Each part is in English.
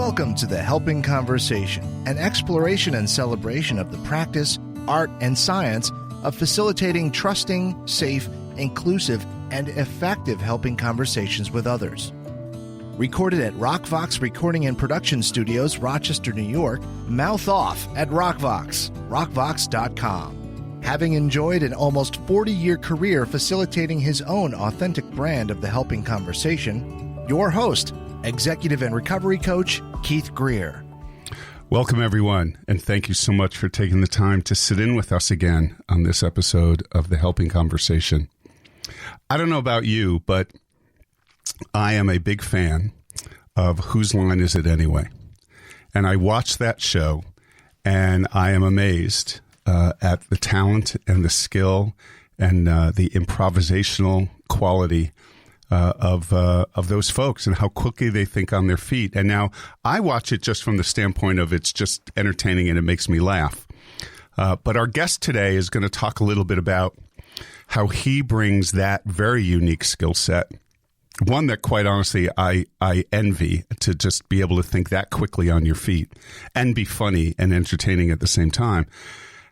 Welcome to The Helping Conversation, an exploration and celebration of the practice, art, and science of facilitating trusting, safe, inclusive, and effective helping conversations with others. Recorded at RockVox Recording and Production Studios, Rochester, New York. Mouth off at RockVox, rockvox.com. Having enjoyed an almost 40-year career facilitating his own authentic brand of the helping conversation, your host, Executive and Recovery Coach, Keith Greer. Welcome, everyone, and thank you so much for taking the time to sit in with us again on this episode of The Helping Conversation. I don't know about you, but I am a big fan of Whose Line Is It Anyway? And I watch that show, and I am amazed at the talent and the skill and the improvisational quality of those folks and how quickly they think on their feet. And now I watch it just from the standpoint of it's just entertaining and it makes me laugh. But our guest today is going to talk a little bit about how he brings that very unique skill set. One that, quite honestly, I envy, to just be able to think that quickly on your feet and be funny and entertaining at the same time.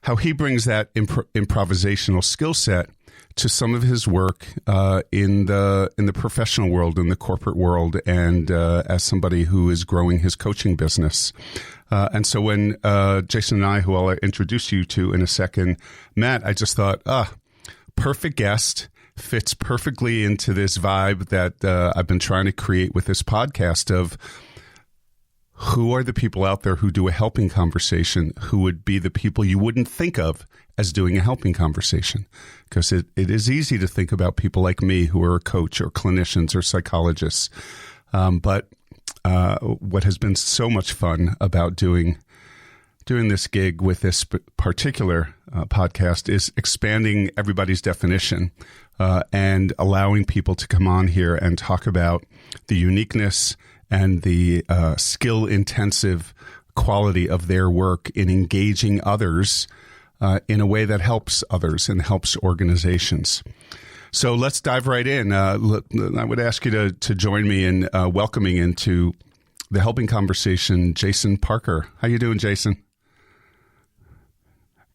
How he brings that improvisational skill set to some of his work in the professional world, in the corporate world, and as somebody who is growing his coaching business. And so when Jason and I, who I'll introduce you to in a second, met, I just thought, perfect guest, fits perfectly into this vibe that I've been trying to create with this podcast of who are the people out there who do a helping conversation, who would be the people you wouldn't think of as doing a helping conversation. Because it is easy to think about people like me who are a coach or clinicians or psychologists. But what has been so much fun about doing this gig with this particular podcast is expanding everybody's definition and allowing people to come on here and talk about the uniqueness and the skill-intensive quality of their work in engaging others in a way that helps others and helps organizations. So let's dive right in. I would ask you to join me in welcoming into the Helping Conversation, Jason Parker. How you doing, Jason?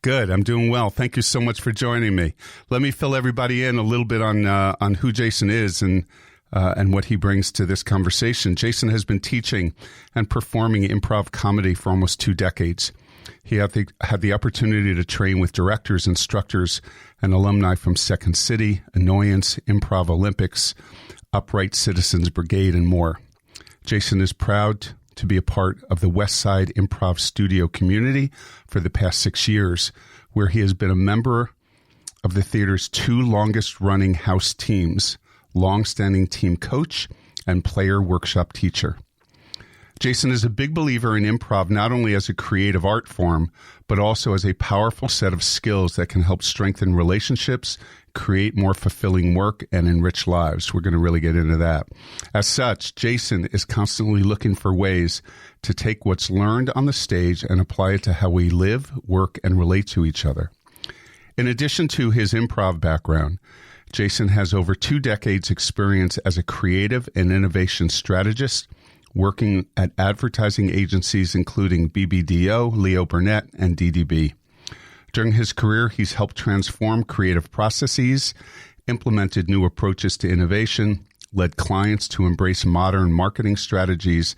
Good. I'm doing well. Thank you so much for joining me. Let me fill everybody in a little bit on who Jason is and what he brings to this conversation. Jason has been teaching and performing improv comedy for almost 2 decades. He had the opportunity to train with directors, instructors, and alumni from Second City, Annoyance, Improv Olympics, Upright Citizens Brigade, and more. Jason is proud to be a part of the Westside Improv Studio community for the past 6 years, where he has been a member of the theater's 2 longest-running house teams, long-standing team coach and player workshop teacher. Jason is a big believer in improv not only as a creative art form, but also as a powerful set of skills that can help strengthen relationships, create more fulfilling work, and enrich lives. We're going to really get into that. As such, Jason is constantly looking for ways to take what's learned on the stage and apply it to how we live, work, and relate to each other. In addition to his improv background, Jason has over 2 decades experience as a creative and innovation strategist, working at advertising agencies including BBDO, Leo Burnett, and DDB. During his career, he's helped transform creative processes, implemented new approaches to innovation, led clients to embrace modern marketing strategies,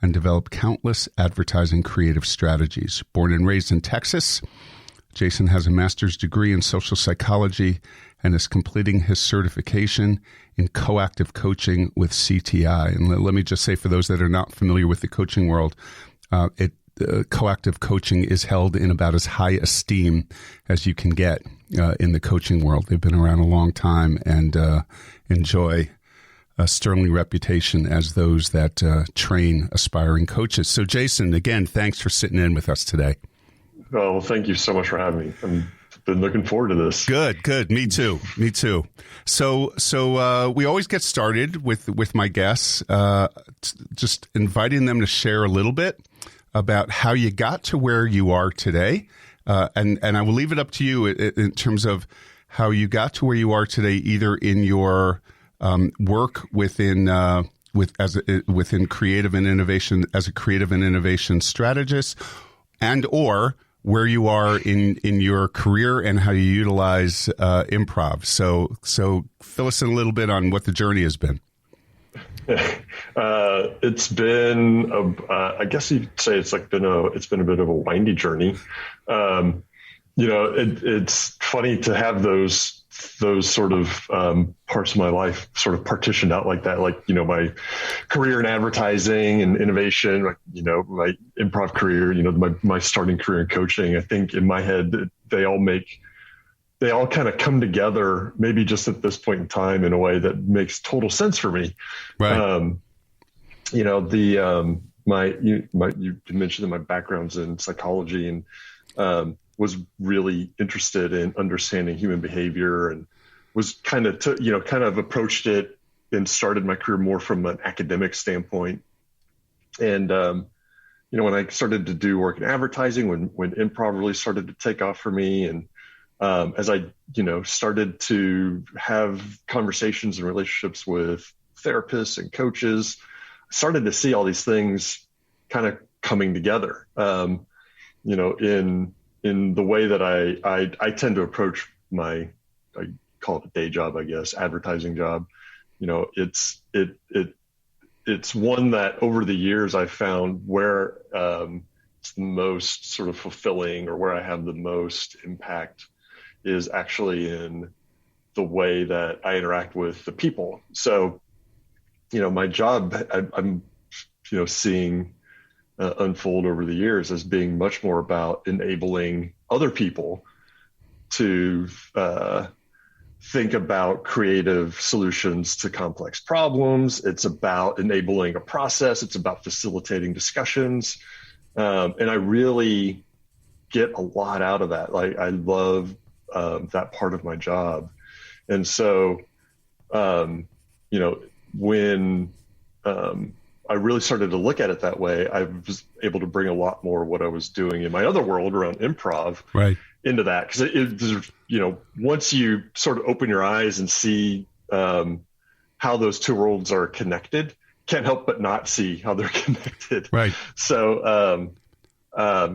and developed countless advertising creative strategies. Born and raised in Texas, Jason has a master's degree in social psychology and is completing his certification in coactive coaching with CTI. And let me just say, for those that are not familiar with the coaching world, coactive coaching is held in about as high esteem as you can get in the coaching world. They've been around a long time and enjoy a sterling reputation as those that train aspiring coaches. So, Jason, again, thanks for sitting in with us today. Oh, well, thank you so much for having me. I've been looking forward to this. Good. Me too. So we always get started with my guests, just inviting them to share a little bit about how you got to where you are today. And I will leave it up to you in terms of how you got to where you are today, either in your work within within creative and innovation as a creative and innovation strategist, and or where you are in your career and how you utilize improv. So fill us in a little bit on what the journey has been. It's been, I guess you'd say it's been a bit of a windy journey. It's funny to have those sort of parts of my life sort of partitioned out like that, like, my career in advertising and innovation, like, my improv career, my starting career in coaching. I think in my head, they all kind of come together, maybe just at this point in time in a way that makes total sense for me. Right. You mentioned that my background's in psychology, and was really interested in understanding human behavior, and was kind of approached it and started my career more from an academic standpoint. And, when I started to do work in advertising, when improv really started to take off for me, and as I, started to have conversations and relationships with therapists and coaches, I started to see all these things kind of coming together, in the way that I tend to approach I call it a day job, I guess, advertising job. It's one that over the years I've found where it's the most sort of fulfilling, or where I have the most impact, is actually in the way that I interact with the people. So, my job, I'm seeing unfold over the years as being much more about enabling other people to think about creative solutions to complex problems. It's about enabling a process. It's about facilitating discussions. And I really get a lot out of that. Like, I love that part of my job. And so, when I really started to look at it that way, I was able to bring a lot more of what I was doing in my other world around improv into that. Because once you sort of open your eyes and see how those two worlds are connected, can't help but not see how they're connected. Right. So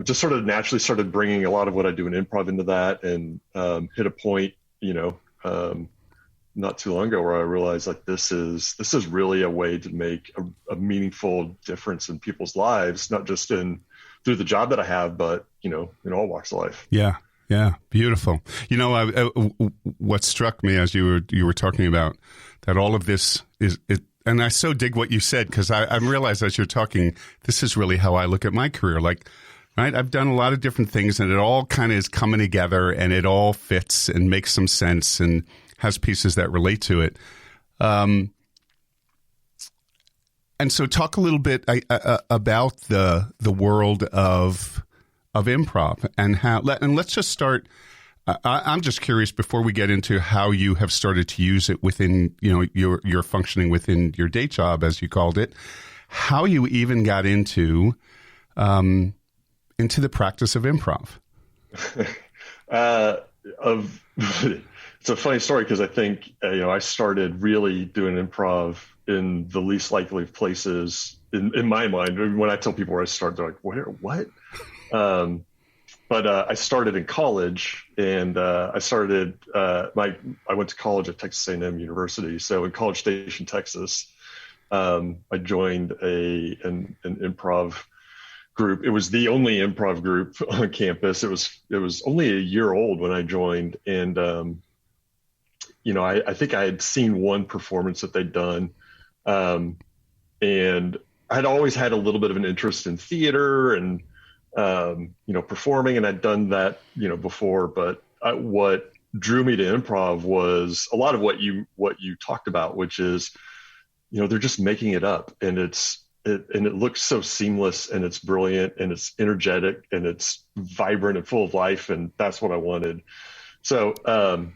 just sort of naturally started bringing a lot of what I do in improv into that, and hit a point, not too long ago, where I realized, like, this is really a way to make a meaningful difference in people's lives, not just through the job that I have, but, in all walks of life. Yeah. Yeah. Beautiful. What struck me as you were talking about that all of this is, and I so dig what you said, because I realized as you're talking, this is really how I look at my career. Like, right, I've done a lot of different things, and it all kind of is coming together, and it all fits and makes some sense and has pieces that relate to it. And so talk a little bit about the world of improv and let's just start. I'm just curious, before we get into how you have started to use it within, your functioning within your day job, as you called it, how you even got into the practice of improv. It's a funny story, because I think, I started really doing improv in the least likely of places in my mind. When I tell people where I started, they're like, what? But I started in college, and I went to college at Texas A&M University. So in College Station, Texas, I joined an improv group. It was the only improv group on campus. It was only a year old when I joined, and I think I had seen one performance that they'd done, and I'd always had a little bit of an interest in theater and performing, and I'd done that before. But what drew me to improv was a lot of what you talked about, which is they're just making it up, and it looks so seamless, and it's brilliant, and it's energetic, and it's vibrant and full of life, and that's what I wanted. So I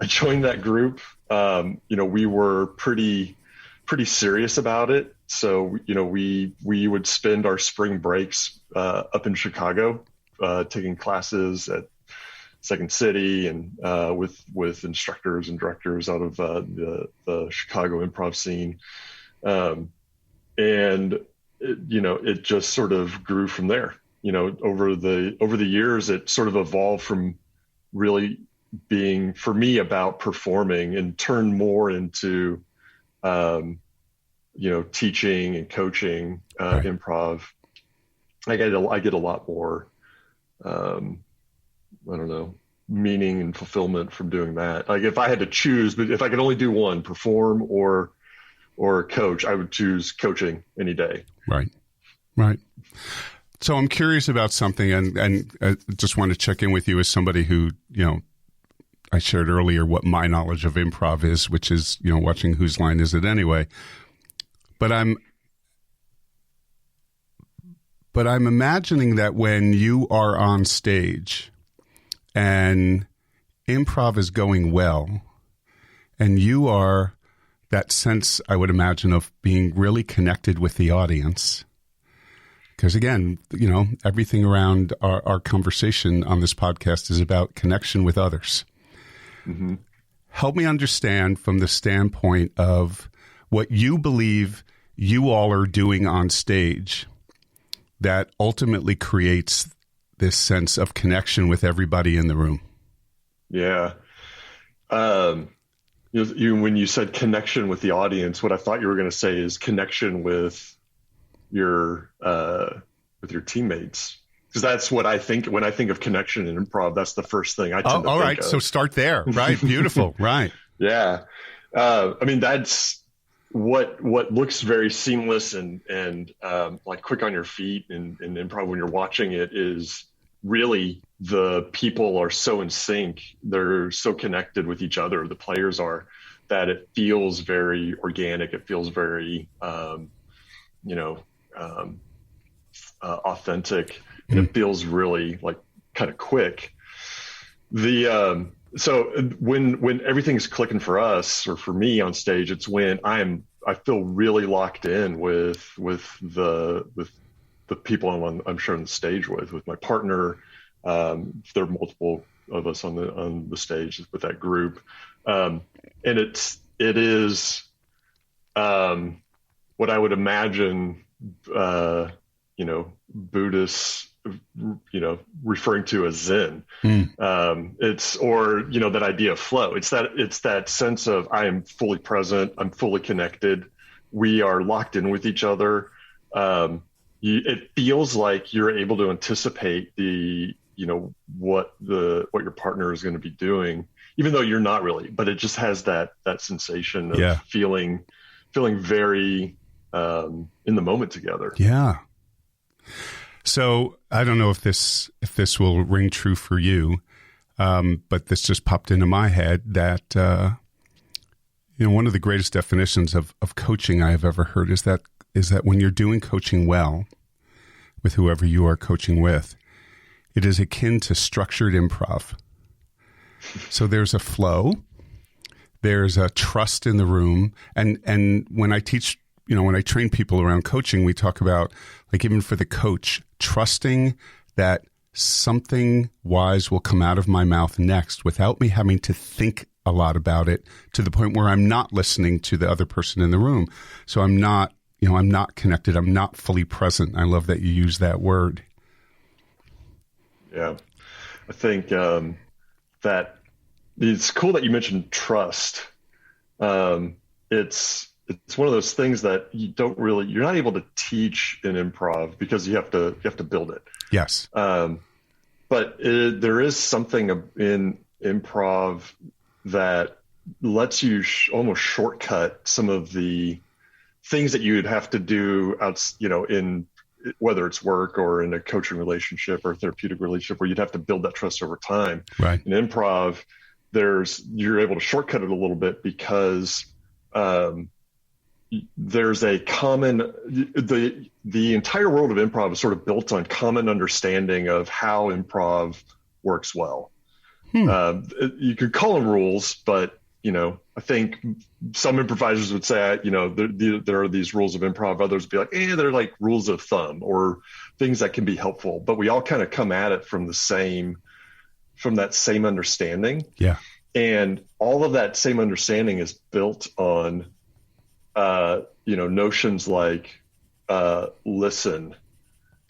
joined that group. We were pretty serious about it. So, we would spend our spring breaks up in Chicago, taking classes at Second City, and with instructors and directors out of the Chicago improv scene. and it just sort of grew from there. Over the years, it sort of evolved from really being, for me, about performing and turned more into, teaching and coaching Right. improv. I get a lot more, I don't know, meaning and fulfillment from doing that. Like if I had to choose, but if I could only do one, perform or coach, I would choose coaching any day. Right. So I'm curious about something, and I just want to check in with you as somebody who, I shared earlier what my knowledge of improv is, which is, watching Whose Line Is It Anyway? But I'm imagining that when you are on stage and improv is going well, and you are that sense, I would imagine, of being really connected with the audience. Because again, everything around our conversation on this podcast is about connection with others. Mm-hmm. Help me understand from the standpoint of what you believe you all are doing on stage that ultimately creates this sense of connection with everybody in the room. Yeah. When you said connection with the audience, what I thought you were going to say is connection with your teammates. Because that's what I think when I think of connection in improv. That's the first thing I tend to think of. So start there. Right. Beautiful. Right. Yeah. That's what looks very seamless and like quick on your feet in improv when you're watching it is really the people are so in sync. They're so connected with each other. The players are, that it feels very organic. It feels very, authentic. And it feels really like kind of quick. So when everything's clicking for us or for me on stage, it's when I feel really locked in with the people I'm sharing the stage with my partner. There are multiple of us on the stage with that group, and it is what I would imagine, Buddhists, referring to as Zen. It's, or, that idea of flow. It's that sense of I am fully present. I'm fully connected. We are locked in with each other. It feels like you're able to anticipate what your partner is going to be doing, even though you're not really, but it just has that sensation of feeling very in the moment together. Yeah. So I don't know if this will ring true for you, but this just popped into my head that one of the greatest definitions of coaching I have ever heard is that when you're doing coaching well with whoever you are coaching with, it is akin to structured improv. So there's a flow, there's a trust in the room, and when I teach, when I train people around coaching, we talk about, like, even for the coach, trusting that something wise will come out of my mouth next without me having to think a lot about it, to the point where I'm not listening to the other person in the room. So I'm not connected. I'm not fully present. I love that you use that word. Yeah. I think that it's cool that you mentioned trust. It's one of those things that you're not able to teach in improv because you have to build it. Yes. But there is something in improv that lets you almost shortcut some of the things that you'd have to do in whether it's work or in a coaching relationship or a therapeutic relationship where you'd have to build that trust over time. Right. In improv, you're able to shortcut it a little bit because there's a common, the entire world of improv is sort of built on common understanding of how improv works well. You could call them rules, but I think some improvisers would say, there are these rules of improv. Others would be like, they're like rules of thumb or things that can be helpful. But we all kind of come at it from that same understanding. Yeah. And all of that same understanding is built on, notions like listen,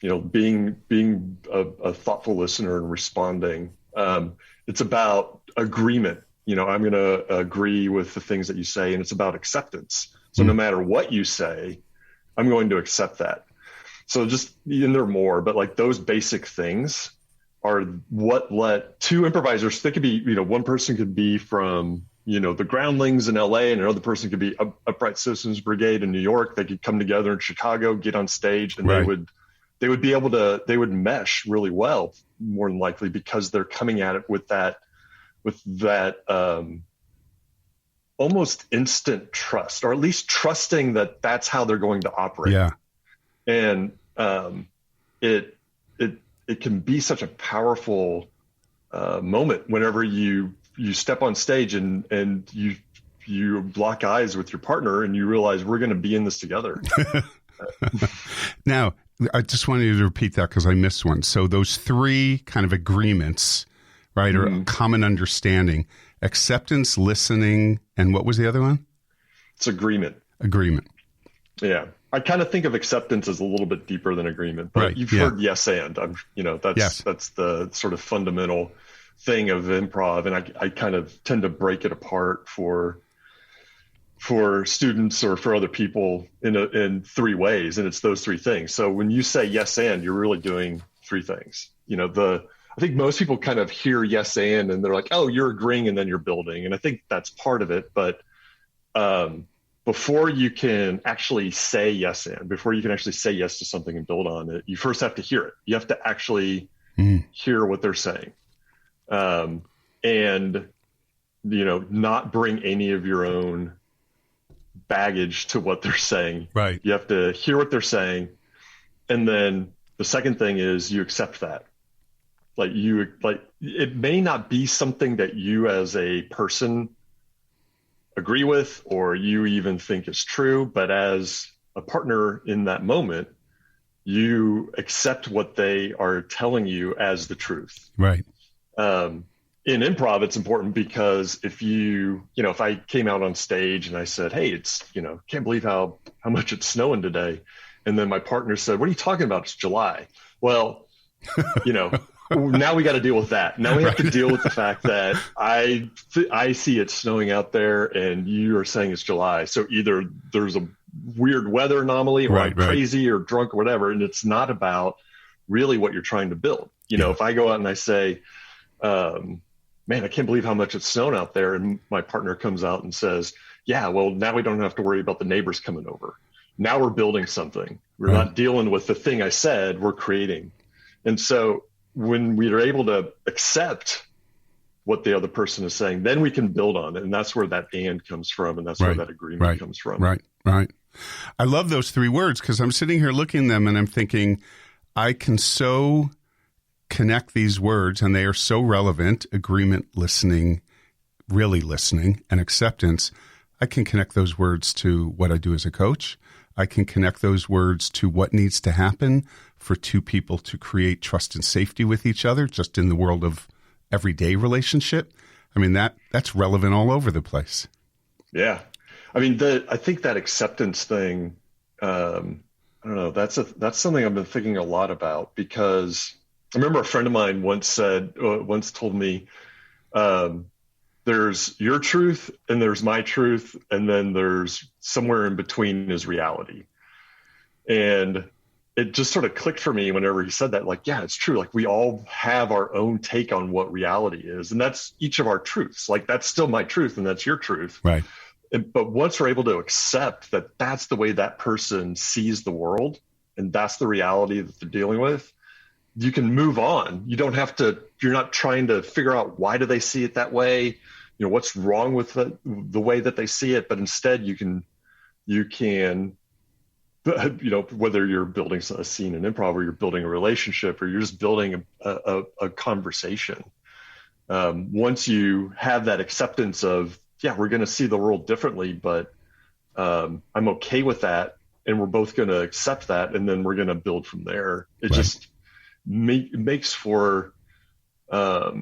being a thoughtful listener and responding. It's about agreement. I'm going to agree with the things that you say, and it's about acceptance. So no matter what you say, I'm going to accept that. So and there are more, but like those basic things are what let two improvisers, they could be, one person could be from, the Groundlings in LA, and another person could be Upright Citizens Brigade in New York. They could come together in Chicago, get on stage, and right. they would mesh really well, more than likely, because they're coming at it with that almost instant trust, or at least trusting that that's how they're going to operate. Yeah. And it can be such a powerful moment whenever you step on stage and you lock eyes with your partner and you realize we're going to be in this together. Now, I just wanted you to repeat that because I missed one. So those three kind of agreements, right, or common understanding, acceptance, listening, and what was the other one? It's agreement. Agreement. Yeah. I kind of think of acceptance as a little bit deeper than agreement, but you've heard yes and. That's the sort of fundamental thing of improv, and I kind of tend to break it apart for students or for other people in three ways, and it's those three things. So when you say yes and, you're really doing three things. I think most people kind of hear yes and they're like, oh, you're agreeing and then you're building, and I think that's part of it, but before you can actually say yes and, before you can actually say yes to something and build on it, you first have to hear it. You have to actually hear what they're saying. And, not bring any of your own baggage to what they're saying. Right. You have to hear what they're saying. And then the second thing is you accept that. It may not be something that you as a person agree with, or you even think is true, but as a partner in that moment, you accept what they are telling you as the truth. Right. In improv, it's important because if if I came out on stage and I said, hey, it's, can't believe how much it's snowing today. And then my partner said, what are you talking about? It's July. Well, now we got to deal with that. Now we have to deal with the fact that I see it snowing out there and you are saying it's July. So either there's a weird weather anomaly, or I'm crazy or drunk or whatever. And it's not about really what you're trying to build. If I go out and I say, man, I can't believe how much it's snowing out there. And my partner comes out and says, yeah, well, now we don't have to worry about the neighbors coming over. Now we're building something. We're not dealing with the thing I said, we're creating. And so when we are able to accept what the other person is saying, then we can build on it. And that's where that and comes from. And that's where that agreement comes from. Right. I love those three words because I'm sitting here looking at them and I'm thinking, I can so connect these words, and they are so relevant: agreement, listening, really listening, and acceptance. I can connect those words to what I do as a coach. I can connect those words to what needs to happen for two people to create trust and safety with each other, just in the world of everyday relationship. I mean, that's relevant all over the place. Yeah. I mean, I think that acceptance thing, I don't know, that's something I've been thinking a lot about, because I remember a friend of mine once told me, there's your truth and there's my truth, and then there's somewhere in between is reality. And it just sort of clicked for me whenever he said that, like, yeah, it's true. Like, we all have our own take on what reality is, and that's each of our truths. Like, that's still my truth and that's your truth. Right. But once we're able to accept that that's the way that person sees the world and that's the reality that they're dealing with, you can move on. You don't have to, you're not trying to figure out why do they see it that way, what's wrong with the way that they see it, but instead you can, whether you're building a scene in improv, or you're building a relationship, or you're just building a conversation. Once you have that acceptance of, yeah, we're going to see the world differently, but I'm okay with that, and we're both going to accept that, and then we're going to build from there. It just makes for, I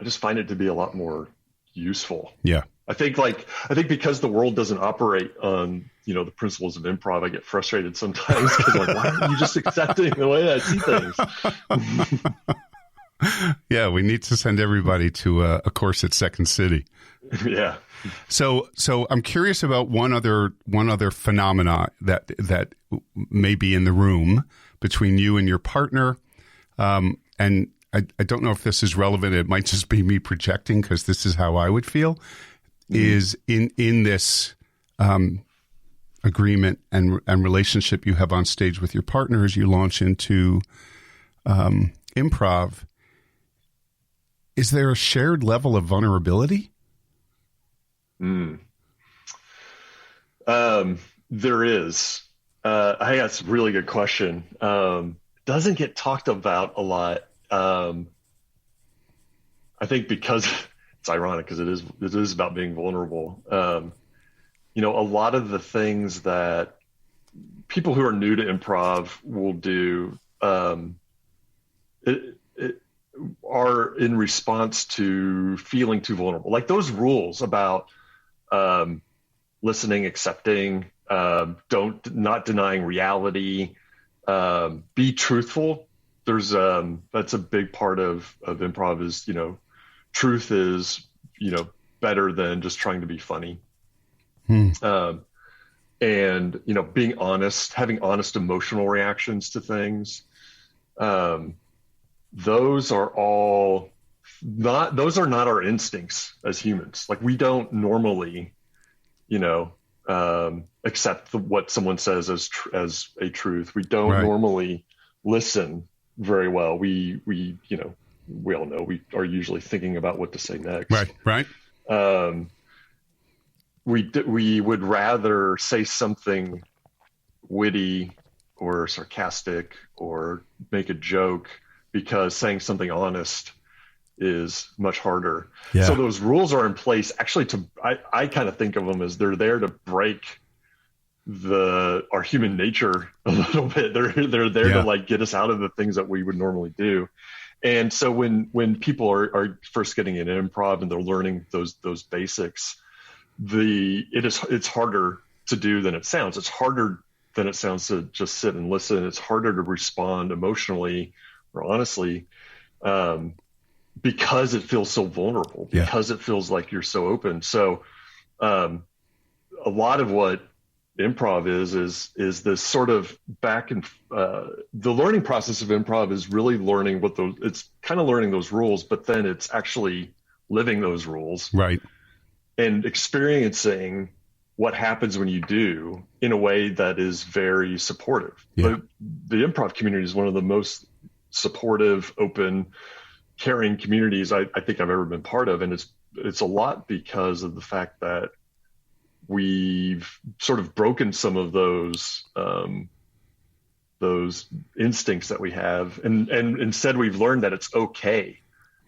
just find it to be a lot more useful. Yeah. I think because the world doesn't operate on, the principles of improv, I get frustrated sometimes because like, why aren't you just accepting the way I see things? Yeah, we need to send everybody to a course at Second City. Yeah. So I'm curious about one other phenomena that may be in the room between you and your partner, and I don't know if this is relevant. It might just be me projecting because this is how I would feel. Is in this agreement and relationship you have on stage with your partner as you launch into improv. Is there a shared level of vulnerability? There is. I think that's a really good question. Doesn't get talked about a lot. I think because it's ironic because it is about being vulnerable. A lot of the things that people who are new to improv will do are in response to feeling too vulnerable. Like those rules about listening, accepting, not denying reality, be truthful. There's that's a big part of improv is, truth is, better than just trying to be funny. And, being honest, having honest emotional reactions to things. Those are not our instincts as humans. Like we don't normally, accept what someone says as a truth. We don't normally listen very well. We all know we are usually thinking about what to say next. Right. We would rather say something witty or sarcastic or make a joke because saying something honest is much harder. Yeah. So those rules are in place actually I kind of think of them as they're there to break our human nature a little bit. They're there to like get us out of the things that we would normally do. And so when people are first getting into improv and they're learning those basics, it's harder to do than it sounds. It's harder than it sounds to just sit and listen. It's harder to respond emotionally or honestly, because it feels so vulnerable, because it feels like you're so open. So, a lot of what improv is this sort of the learning process of improv is really learning it's kind of learning those rules, but then it's actually living those rules. Right. And experiencing what happens when you do in a way that is very supportive. Yeah. The improv community is one of the most supportive, open, caring communities I think I've ever been part of. And it's a lot because of the fact that we've sort of broken some of those instincts that we have. And instead we've learned that it's okay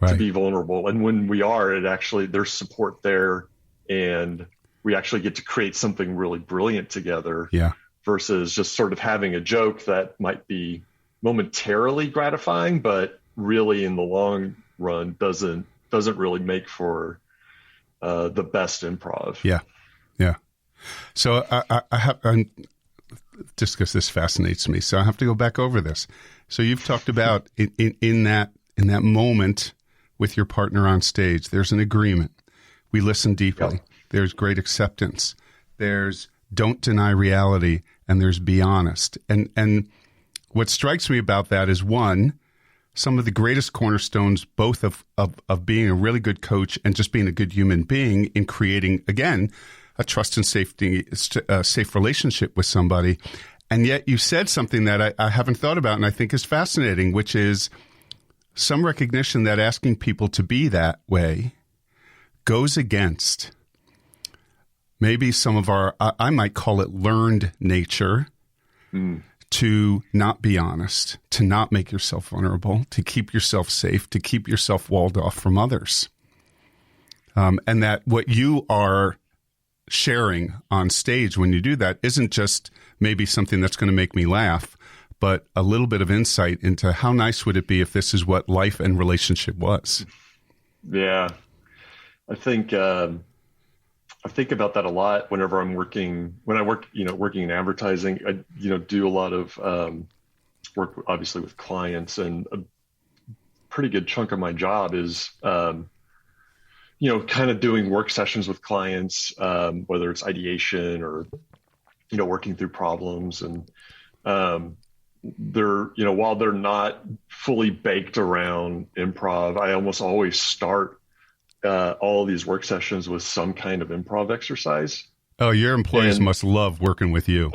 to be vulnerable. And when we are, there's support there and we actually get to create something really brilliant together versus just sort of having a joke that might be momentarily gratifying, but really in the long run doesn't really make for the best improv. Yeah. So I have, just because this fascinates me, so I have to go back over this. So you've talked about in that moment with your partner on stage, there's an agreement. We listen deeply. Yep. There's great acceptance. There's don't deny reality, and there's be honest. And what strikes me about that is, one, some of the greatest cornerstones, both of being a really good coach and just being a good human being in creating, again, a trust and safe relationship with somebody. And yet you said something that I haven't thought about and I think is fascinating, which is some recognition that asking people to be that way goes against maybe some of our, I might call it learned nature, to not be honest, to not make yourself vulnerable, to keep yourself safe, to keep yourself walled off from others. And that what you are sharing on stage when you do that isn't just maybe something that's going to make me laugh, but a little bit of insight into how nice would it be if this is what life and relationship was. Yeah. I think I think about that a lot whenever when I work, working in advertising. I, do a lot of work obviously with clients, and a pretty good chunk of my job is, kind of doing work sessions with clients, whether it's ideation or, working through problems. And while they're not fully baked around improv, I almost always start all of these work sessions with some kind of improv exercise. Oh, your employees must love working with you.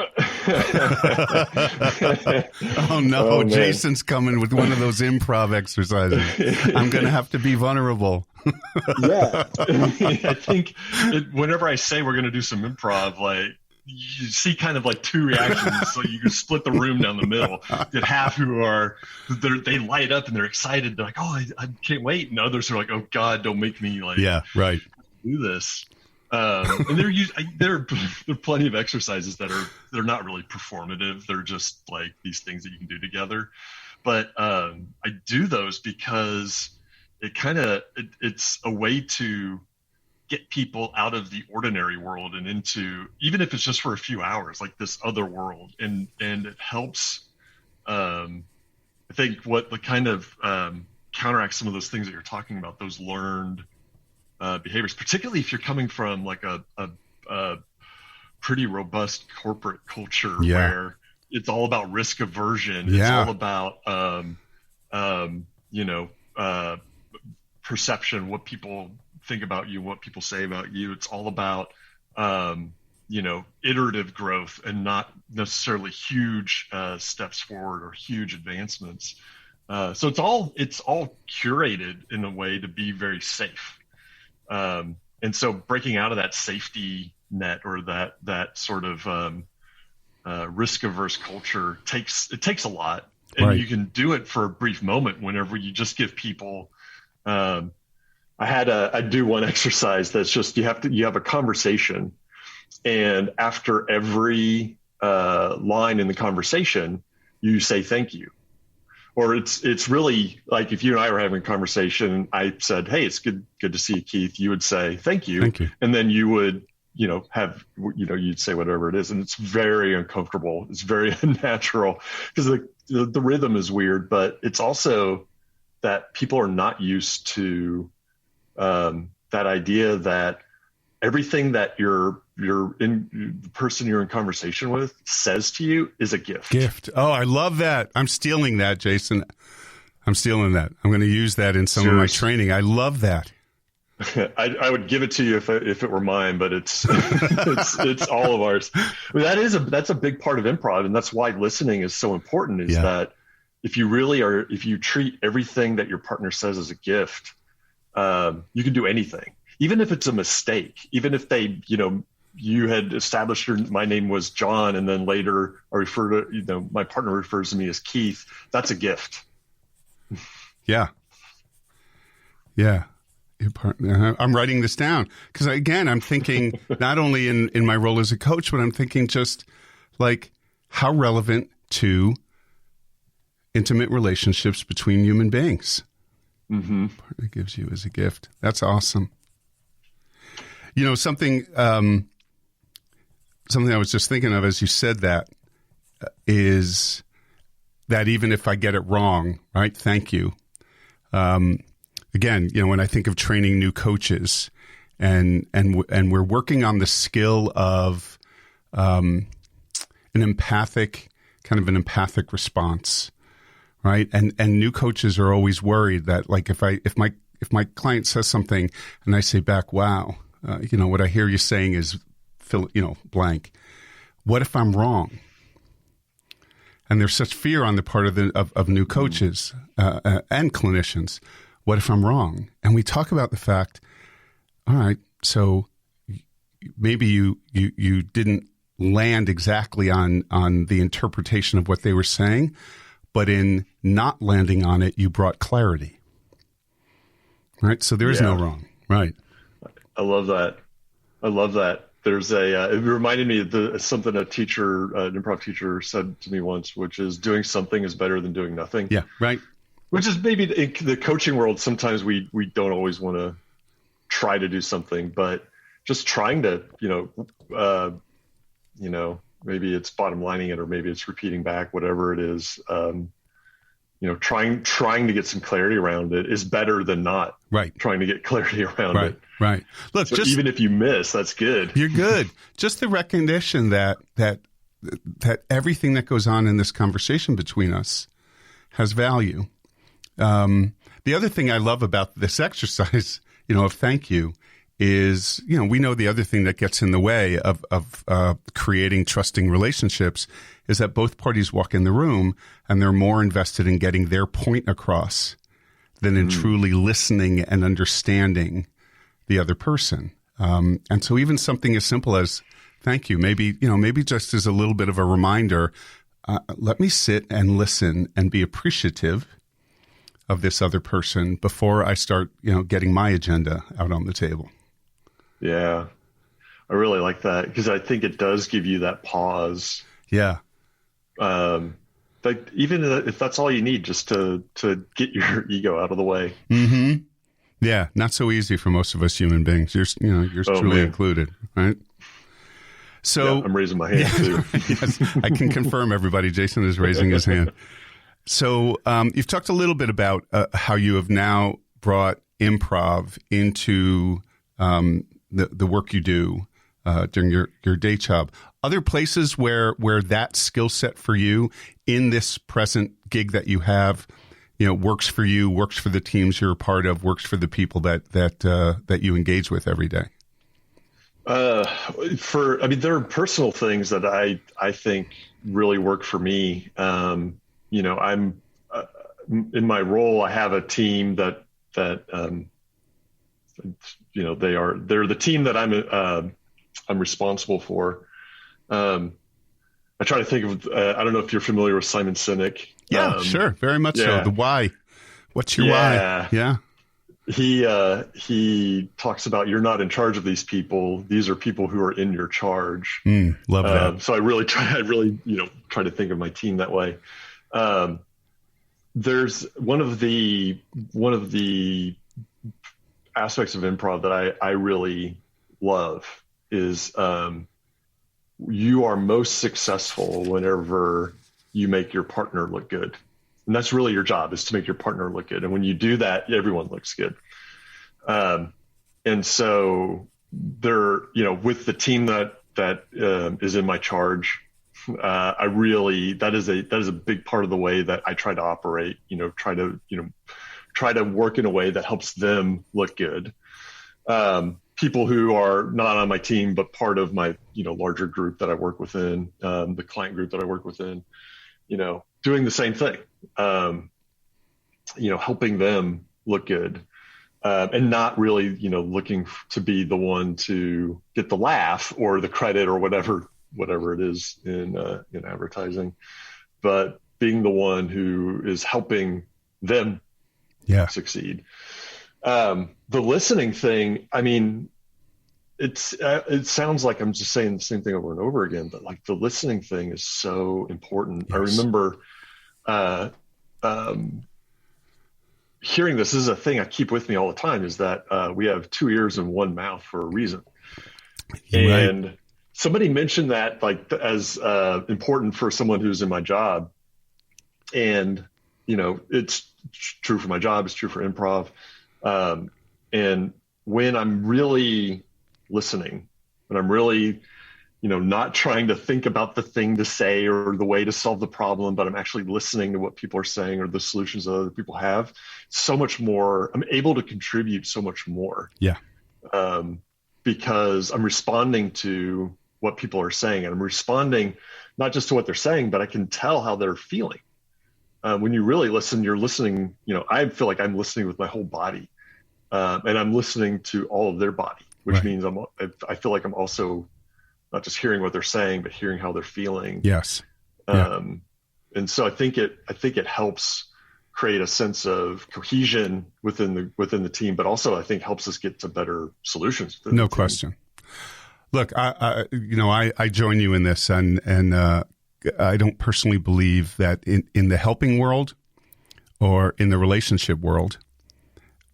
Oh, no. Oh, Jason's coming with one of those improv exercises. I'm going to have to be vulnerable. Yeah. I think whenever I say we're going to do some improv, like, you see kind of like two reactions. So you can split the room down the middle. Get half who they light up and they're excited. They're like, oh, I can't wait. And others are like, oh God, don't make me do this. And there are plenty of exercises they're not really performative. They're just like these things that you can do together. But I do those because it's a way to get people out of the ordinary world and into, even if it's just for a few hours, like this other world. And it helps, I think what the kind of counteracts some of those things that you're talking about, those learned behaviors, particularly if you're coming from like a pretty robust corporate culture where it's all about risk aversion. It's all about, perception, what people think about you, what people say about you. It's all about, iterative growth and not necessarily huge steps forward or huge advancements. So it's all curated in a way to be very safe. And so breaking out of that safety net or that sort of risk averse culture takes a lot, and you can do it for a brief moment whenever you just give people, I do one exercise that's just, you have a conversation, and after every line in the conversation, you say thank you. Or it's really like if you and I were having a conversation, I said, hey, it's good to see you, Keith. You would say thank you. And then you would, you'd say whatever it is. And it's very uncomfortable. It's very unnatural because the rhythm is weird, but it's also that people are not used to that idea that everything that the person you're in conversation with says to you is a gift. Oh, I love that. I'm stealing that, Jason. I'm stealing that. I'm going to use that in some of my training. I love that. I would give it to you if it were mine, but it's all of ours. That's a big part of improv, and that's why listening is so important. That if you treat everything that your partner says as a gift, you can do anything, even if it's a mistake, even if they, you had established my name was John, and then later I refer to, my partner refers to me as Keith. That's a gift. Yeah. Yeah. I'm writing this down because, again, I'm thinking not only in my role as a coach, but I'm thinking just like how relevant to intimate relationships between human beings. Mm-hmm. Partner gives you as a gift. That's awesome. Something I was just thinking of as you said that is that even if I get it wrong, right? Thank you. Again, when I think of training new coaches and we're working on the skill of an empathic response, right? And new coaches are always worried that, like, if my client says something and I say back, wow, what I hear you saying is blank. What if I'm wrong? And there's such fear on the part of new coaches and clinicians. What if I'm wrong? And we talk about the fact, all right, so maybe you didn't land exactly on the interpretation of what they were saying, but in not landing on it, you brought clarity. Right? So there is no wrong. Right. I love that. There's it reminded me of something an improv teacher said to me once, which is doing something is better than doing nothing. Yeah, right. Which is maybe in the coaching world, sometimes we don't always want to try to do something, but just trying to, maybe it's bottom lining it, or maybe it's repeating back, whatever it is, trying to get some clarity around it is better than not trying to get clarity around it. Right. Look, so even if you miss, that's good. You're good. Just the recognition that everything that goes on in this conversation between us has value. The other thing I love about this exercise, of thank you, is, we know the other thing that gets in the way of creating trusting relationships is that both parties walk in the room and they're more invested in getting their point across than in truly listening and understanding the other person. And so even something as simple as thank you, maybe just as a little bit of a reminder, let me sit and listen and be appreciative of this other person before I start, getting my agenda out on the table. Yeah, I really like that, because I think it does give you that pause. Yeah. Like even if that's all you need, just to get your ego out of the way. Mm-hmm. Yeah, not so easy for most of us human beings. You're truly included, right? So I'm raising my hand too. Yes, I can confirm, everybody. Jason is raising his hand. So you've talked a little bit about how you have now brought improv into the work you do during your day job. Other places where that skill set for you in this present gig that you have, works for you, works for the teams you're a part of, works for the people that you engage with every day? There are personal things that I think really work for me. I'm in my role, I have a team that they're the team that I'm responsible for. I try to think of, I don't know if you're familiar with Simon Sinek. Yeah, sure. Very much so. The why. What's your why? Yeah. He talks about, you're not in charge of these people. These are people who are in your charge. Love that. So I really try to think of my team that way. There's one of the aspects of improv that I really love is, you are most successful whenever you make your partner look good. And that's really your job, is to make your partner look good. And when you do that, everyone looks good. And so with the team that is in my charge, that is a big part of the way that I try to operate, try to work in a way that helps them look good. People who are not on my team, but part of my, larger group that I work within, the client group that I work within, doing the same thing, helping them look good, and not really, looking to be the one to get the laugh or the credit or whatever it is in advertising, but being the one who is helping them succeed. The listening thing, it sounds like I'm just saying the same thing over and over again, but like the listening thing is so important. Yes. I remember hearing this is a thing I keep with me all the time, is that we have 2 ears and 1 mouth for a reason. And somebody mentioned that as important for someone who's in my job. And, it's true for my job, it's true for improv. And when I'm really listening, when I'm really, not trying to think about the thing to say or the way to solve the problem, but I'm actually listening to what people are saying or the solutions that other people have, so much more, I'm able to contribute so much more. Yeah. Because I'm responding to what people are saying, and I'm responding not just to what they're saying, but I can tell how they're feeling. When you really listen, you're listening, I feel like I'm listening with my whole body. And I'm listening to all of their body, which means I feel like I'm also not just hearing what they're saying, but hearing how they're feeling. Yes. And so I think it helps create a sense of cohesion within the team, but also I think helps us get to better solutions. No question. Look, I join you in this, and I don't personally believe that in the helping world or in the relationship world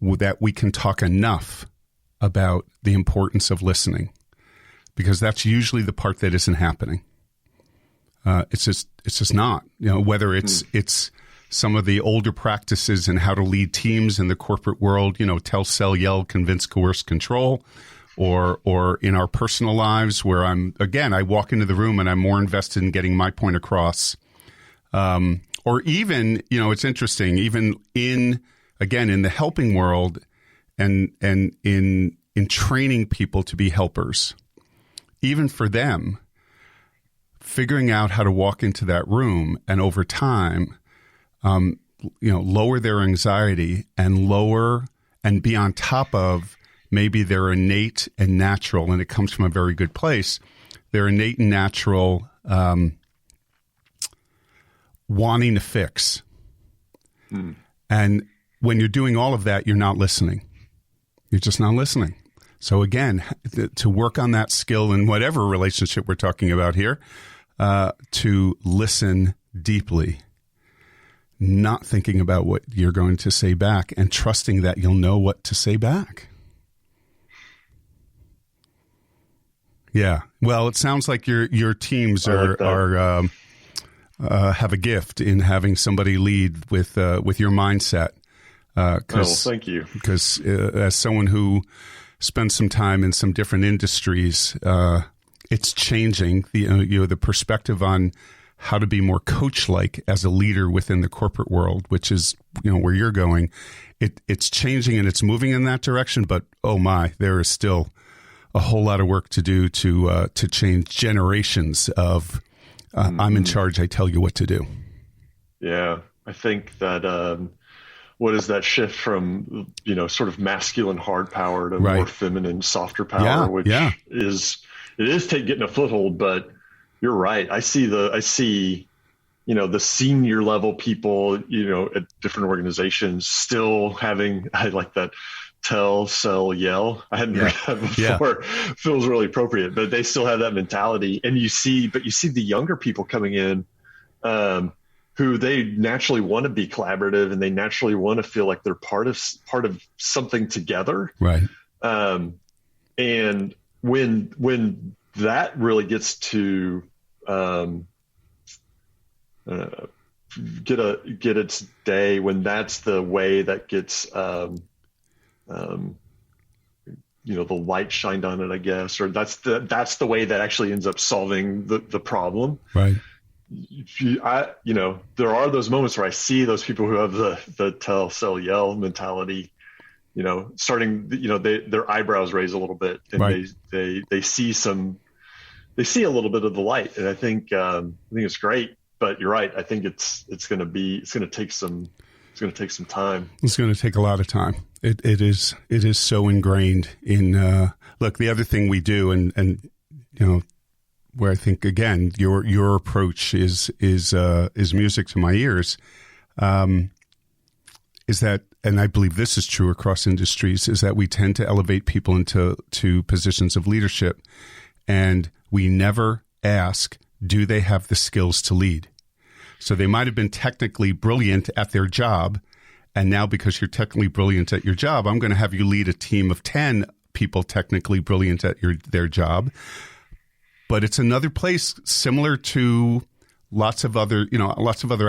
that we can talk enough about the importance of listening, because that's usually the part that isn't happening. It's just not, whether it's some of the older practices in how to lead teams in the corporate world, tell, sell, yell, convince, coerce, control, or in our personal lives where I walk into the room and I'm more invested in getting my point across. Or even, it's interesting, even in the helping world and in training people to be helpers, even for them, figuring out how to walk into that room and over time, lower their anxiety and be on top of maybe their innate and natural, and it comes from a very good place, their innate and natural wanting to fix. And when you're doing all of that, you're not listening. You're just not listening. So again, to work on that skill in whatever relationship we're talking about here, to listen deeply, not thinking about what you're going to say back and trusting that you'll know what to say back. Yeah. Well, it sounds like your teams have a gift in having somebody lead with your mindset. Thank you. Because as someone who spends some time in some different industries, it's changing the perspective on how to be more coach-like as a leader within the corporate world, which is where you're going. It's changing and it's moving in that direction. But oh my, there is still a whole lot of work to do to change generations of I'm in charge, I tell you what to do. Yeah, I think that what is that shift from sort of masculine hard power to more feminine softer power, which is getting a foothold. But you're right. I see the senior level people at different organizations still having, I like that, tell, sell, yell. I hadn't heard that before. Feels really appropriate, but they still have that mentality. And you see the younger people coming in, who they naturally want to be collaborative and they naturally want to feel like they're part of something together. Right. And when that really gets to, get its day, when that's the way that gets, the light shined on it, I guess, or that's the way that actually ends up solving the problem. Right. There are those moments where I see those people who have the tell, sell, yell mentality, starting, their eyebrows raise a little bit and they see a little bit of the light. And I think it's great, but you're right. I think it's going to take some time. It's going to take a lot of time. It is so ingrained in, look, the other thing we do and where I think, again, your approach is music to my ears, is that, and I believe this is true across industries, is that we tend to elevate people into positions of leadership, and we never ask, do they have the skills to lead? So they might have been technically brilliant at their job, and now because you're technically brilliant at your job, I'm going to have you lead a team of 10 people technically brilliant at their job. But it's another place similar to lots of other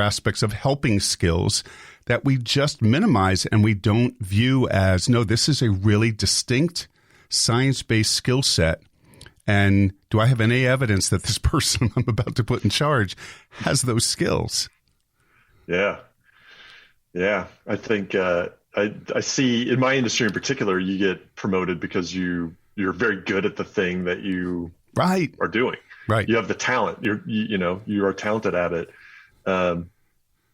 aspects of helping skills that we just minimize and we don't view as, no, this is a really distinct science-based skill set. And do I have any evidence that this person I'm about to put in charge has those skills? Yeah. I think I see in my industry in particular, you get promoted because you're very good at the thing that you are doing. Right. You have the talent. You are talented at it. And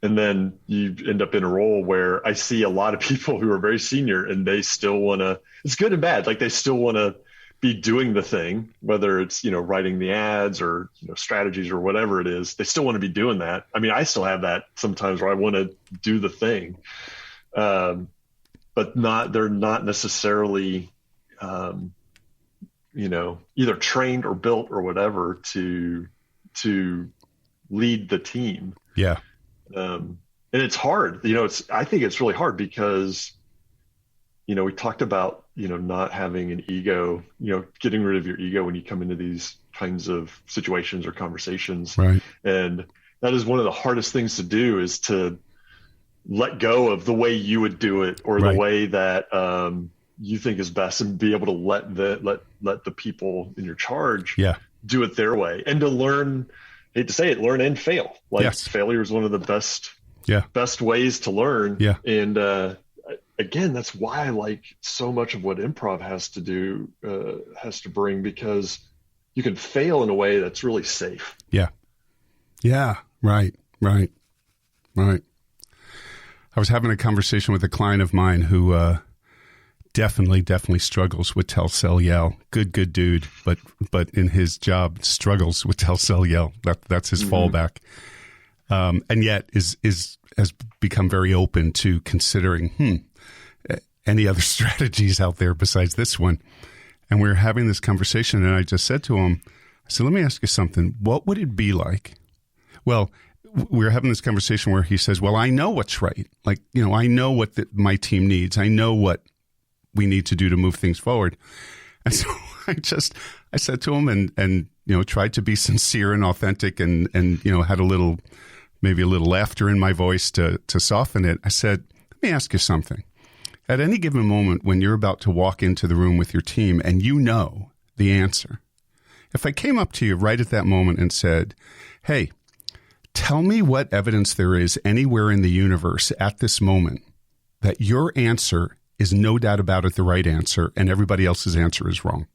then you end up in a role where I see a lot of people who are very senior and they still want to, it's good and bad. Like they still want to be doing the thing, whether it's, writing the ads or, strategies or whatever it is, they still want to be doing that. I mean, I still have that sometimes where I want to do the thing. But they're not necessarily, either trained or built or whatever to lead the team. Yeah. And it's hard, I think it's really hard because, we talked about, not having an ego, getting rid of your ego when you come into these kinds of situations or conversations. Right. And that is one of the hardest things to do, is to let go of the way you would do it, or the way that you think is best, and be able to let the people in your charge do it their way, and to learn, hate to say it, learn and fail. Failure is one of the best ways to learn. Yeah. And again, that's why I like so much of what improv has to bring, because you can fail in a way that's really safe. Yeah. Yeah. Right. I was having a conversation with a client of mine who definitely struggles with tell, sell, yell. Good dude, but in his job struggles with tell, sell, yell. That's his fallback, and yet has become very open to considering any other strategies out there besides this one. And we were having this conversation, and I just said to him, I said, "Let me ask you something. What would it be like?" Well, we were having this conversation where he says, well, I know what's right. Like, I know what my team needs. I know what we need to do to move things forward. And so I said to him and tried to be sincere and authentic and had maybe a little laughter in my voice to soften it. I said, let me ask you something. At any given moment when you're about to walk into the room with your team and you know the answer, if I came up to you right at that moment and said, hey, tell me what evidence there is anywhere in the universe at this moment that your answer is no doubt about it the right answer and everybody else's answer is wrong.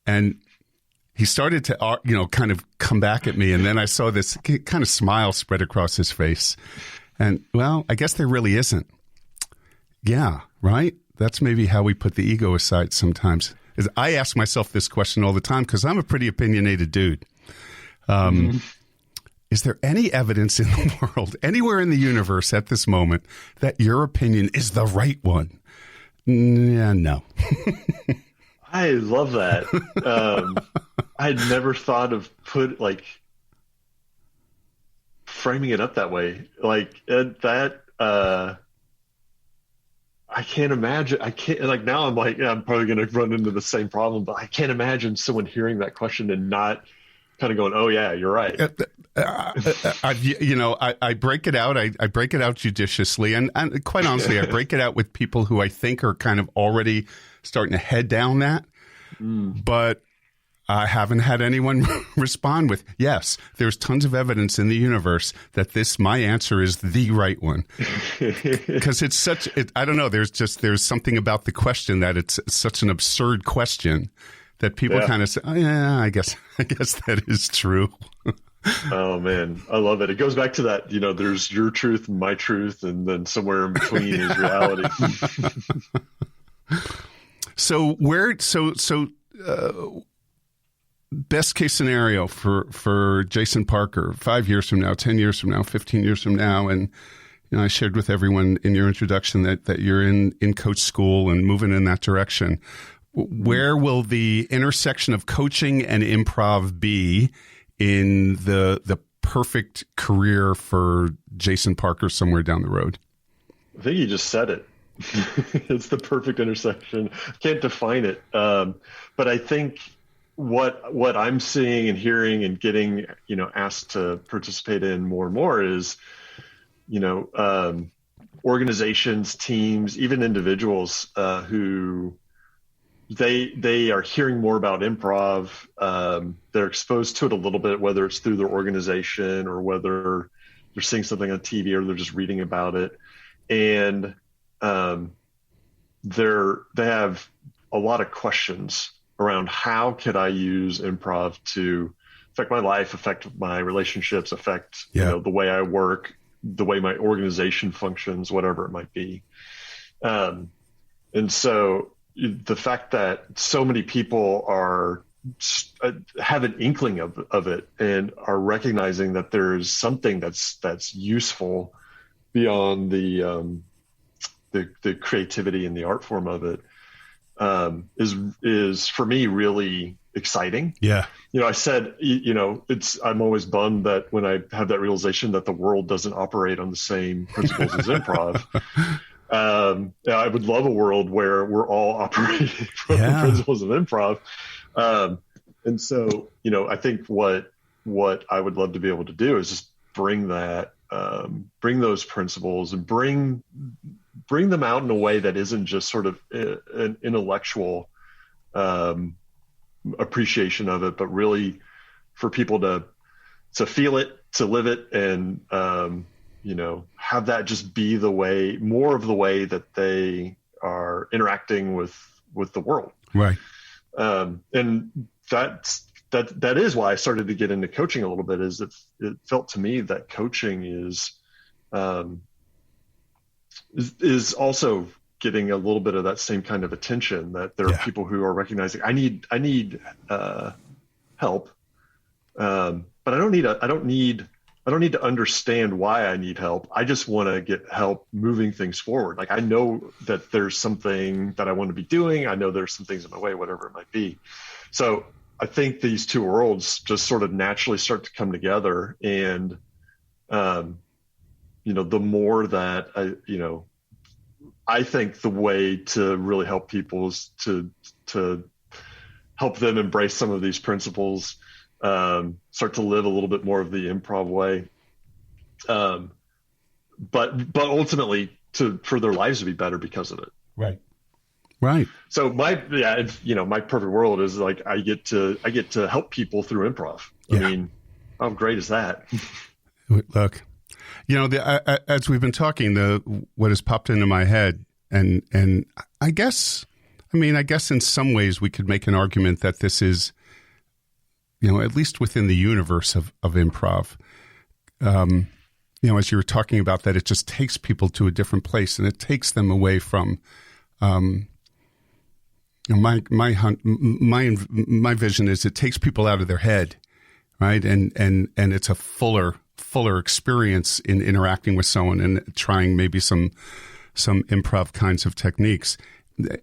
And he started to, kind of come back at me. And then I saw this kind of smile spread across his face. And, well, I guess there really isn't. Yeah, right? That's maybe how we put the ego aside sometimes. I ask myself this question all the time because I'm a pretty opinionated dude. Is there any evidence in the world, anywhere in the universe at this moment, that your opinion is the right one? Yeah, no. I love that. I'd never thought of framing it up that way. I can't imagine. Now I'm I'm probably going to run into the same problem, but I can't imagine someone hearing that question and not kind of going, oh yeah, you're right. I break it out. I break it out judiciously. And quite honestly, I break it out with people who I think are kind of already starting to head down that. But I haven't had anyone respond with, yes, there's tons of evidence in the universe that my answer is the right one. Because it's I don't know, there's something about the question that it's such an absurd question that people kind of say, oh, yeah, I guess that is true. Oh, man. I love it. It goes back to that, there's your truth and my truth, and then somewhere in between is reality. Best case scenario for Jason Parker, 5 years from now, 10 years from now, 15 years from now. And I shared with everyone in your introduction that you're in coach school and moving in that direction. Where will the intersection of coaching and improv be in the perfect career for Jason Parker somewhere down the road? I think you just said it. It's the perfect intersection. Can't define it. But I think what I'm seeing and hearing and getting, asked to participate in more and more is, organizations, teams, even individuals who they are hearing more about improv. They're exposed to it a little bit, whether it's through their organization or whether they're seeing something on TV or they're just reading about it. And they have a lot of questions around how could I use improv to affect my life, affect my relationships, affect the way I work, the way my organization functions, whatever it might be. And so the fact that so many people have an inkling of it and are recognizing that there's something that's useful beyond the creativity and the art form of it is for me really exciting. Yeah. I said, I'm always bummed that when I have that realization that the world doesn't operate on the same principles as improv. I would love a world where we're all operating from the principles of improv. And so, I think what I would love to be able to do is just bring that, bring those principles and bring them out in a way that isn't just sort of an intellectual appreciation of it, but really for people to feel it, to live it, and have that just be more of the way that they are interacting with the world. Right. And that is why I started to get into coaching a little bit. Is it felt to me that coaching is also getting a little bit of that same kind of attention, that there are people who are recognizing I need help, but I don't need to understand why I need help. I just want to get help moving things forward. Like, I know that there's something that I want to be doing. I know there's some things in my way, whatever it might be. So I think these two worlds just sort of naturally start to come together. And, the more that I think the way to really help people is to help them embrace some of these principles, start to live a little bit more of the improv way, but ultimately for their lives to be better because of it. Right. So my perfect world is like I get to help people through improv. I mean, how great is that? Look, as we've been talking, what has popped into my head, and I guess in some ways we could make an argument that this is, at least within the universe of improv, as you were talking about, that it just takes people to a different place, and it takes them away from, my vision is it takes people out of their head, right? And it's a fuller experience in interacting with someone and trying maybe some improv kinds of techniques.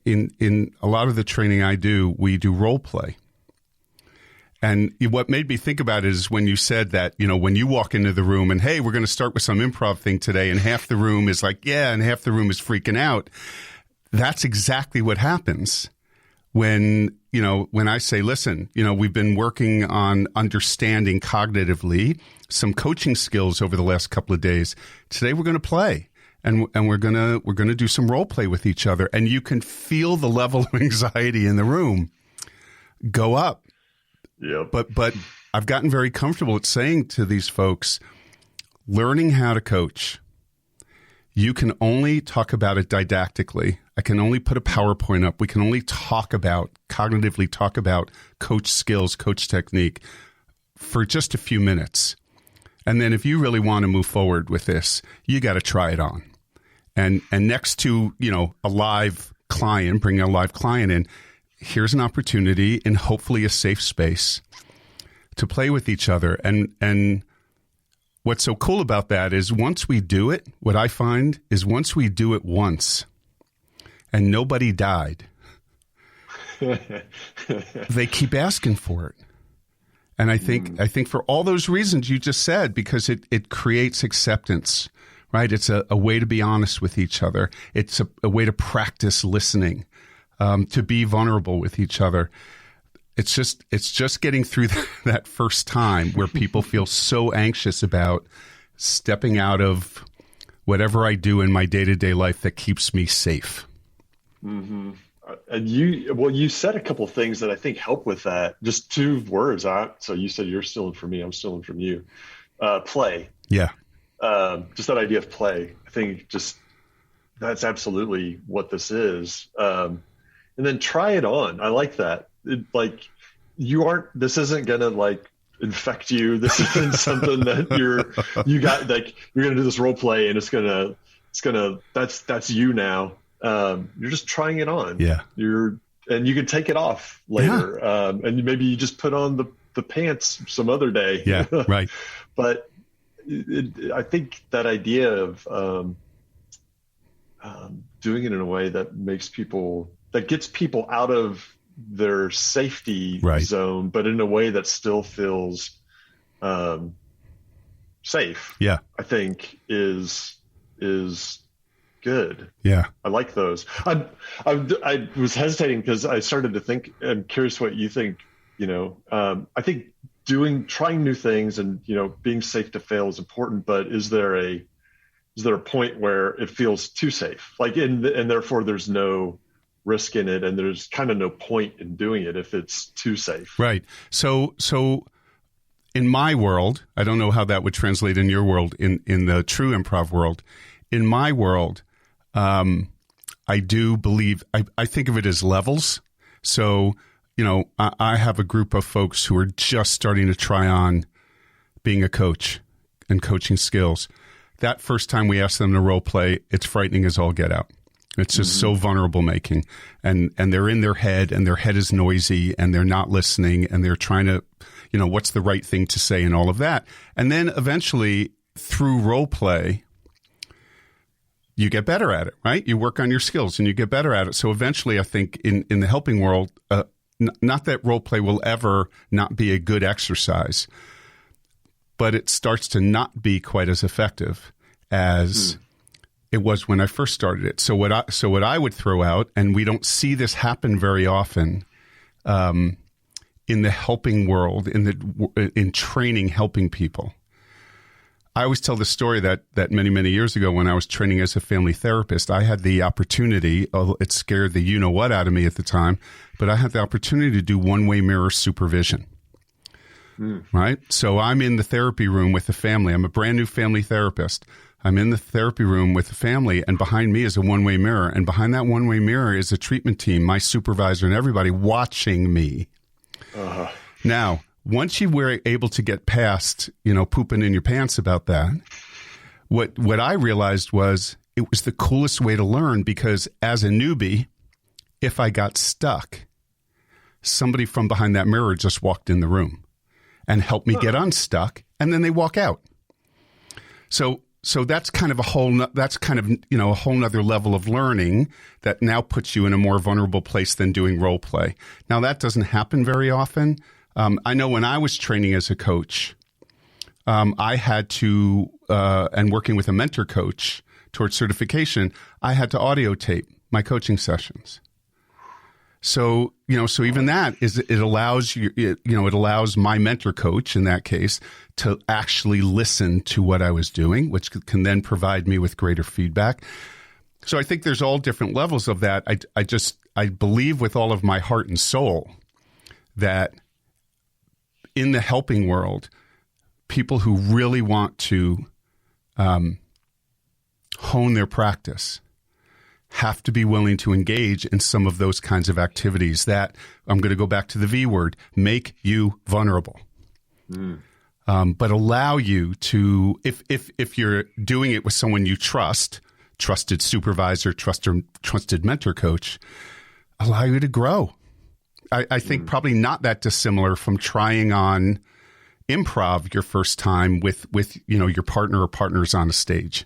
In a lot of the training I do, we do role play. And what made me think about it is when you said that, when you walk into the room and, hey, we're going to start with some improv thing today, and half the room is like, yeah, and half the room is freaking out. That's exactly what happens when I say, listen, we've been working on understanding cognitively some coaching skills over the last couple of days. Today we're going to play. And we're gonna do some role play with each other, and you can feel the level of anxiety in the room go up. Yeah. But I've gotten very comfortable at saying to these folks, learning how to coach, you can only talk about it didactically. I can only put a PowerPoint up. We can only cognitively talk about coach skills, coach technique for just a few minutes. And then if you really want to move forward with this, you got to try it on. And next to, a live client, bringing a live client in, here's an opportunity in hopefully a safe space to play with each other. And what's so cool about that is once we do it, what I find is once we do it once and nobody died, they keep asking for it. And I think for all those reasons you just said, because it creates acceptance, right? It's a way to be honest with each other. It's a way to practice listening, to be vulnerable with each other. It's just getting through that first time where people feel so anxious about stepping out of whatever I do in my day-to-day life that keeps me safe. Mm-hmm. And you said a couple of things that I think help with that. Just two words. So you said you're stealing from me. I'm stealing from you. Play. Yeah. Just that idea of play. I think that's absolutely what this is. And then try it on. I like that. This isn't going to infect you. This isn't something that you're going to do this role play and that's you now. You're just trying it on. Yeah. And you can take it off later. Yeah. And maybe you just put on the pants some other day. Yeah. Right. But I think that idea of doing it in a way that gets people out of their safety zone, but in a way that still feels safe. Yeah. I think is good. Yeah. I like those. I was hesitating because I started to think, I'm curious what you think, I think trying new things and, being safe to fail is important, but is there a point where it feels too safe? And therefore there's no risk in it, and there's kind of no point in doing it if it's too safe. Right. So in my world, I don't know how that would translate in your world, in the true improv world. In my world, I do believe, I think of it as levels. So, I have a group of folks who are just starting to try on being a coach and coaching skills. That first time we ask them to role play, it's frightening as all get out. It's just so vulnerable making, and they're in their head, and their head is noisy, and they're not listening, and they're trying to, what's the right thing to say and all of that. And then eventually through role play, you get better at it, right? You work on your skills and you get better at it. So eventually I think in the helping world, not that role play will ever not be a good exercise, but it starts to not be quite as effective as it was when I first started it. So what I would throw out, and we don't see this happen very often in the helping world, in training, helping people. I always tell the story that many, many years ago when I was training as a family therapist, I had the opportunity, it scared the you-know-what out of me at the time, but I had the opportunity to do one-way mirror supervision. Right? So I'm in the therapy room with the family. I'm a brand new family therapist. I'm in the therapy room with the family, and behind me is a one-way mirror. And behind that one-way mirror is a treatment team, my supervisor, and everybody watching me. Now, once you were able to get past, pooping in your pants about that, what I realized was it was the coolest way to learn, because as a newbie, if I got stuck, somebody from behind that mirror just walked in the room and helped me get unstuck, and then they walk out. So that's kind of a whole nother level of learning that now puts you in a more vulnerable place than doing role play. Now that doesn't happen very often. I know when I was training as a coach, I had to, and working with a mentor coach towards certification, I had to audio tape my coaching sessions. So, so even that it allows you, it allows my mentor coach in that case to actually listen to what I was doing, which can then provide me with greater feedback. So I think there's all different levels of that. I believe with all of my heart and soul that in the helping world, people who really want to hone their practice have to be willing to engage in some of those kinds of activities that, I'm going to go back to the V word, make you vulnerable. But allow you to, if you're doing it with someone you trusted supervisor, trusted mentor coach, allow you to grow. I think probably not that dissimilar from trying on improv your first time with your partner or partners on a stage.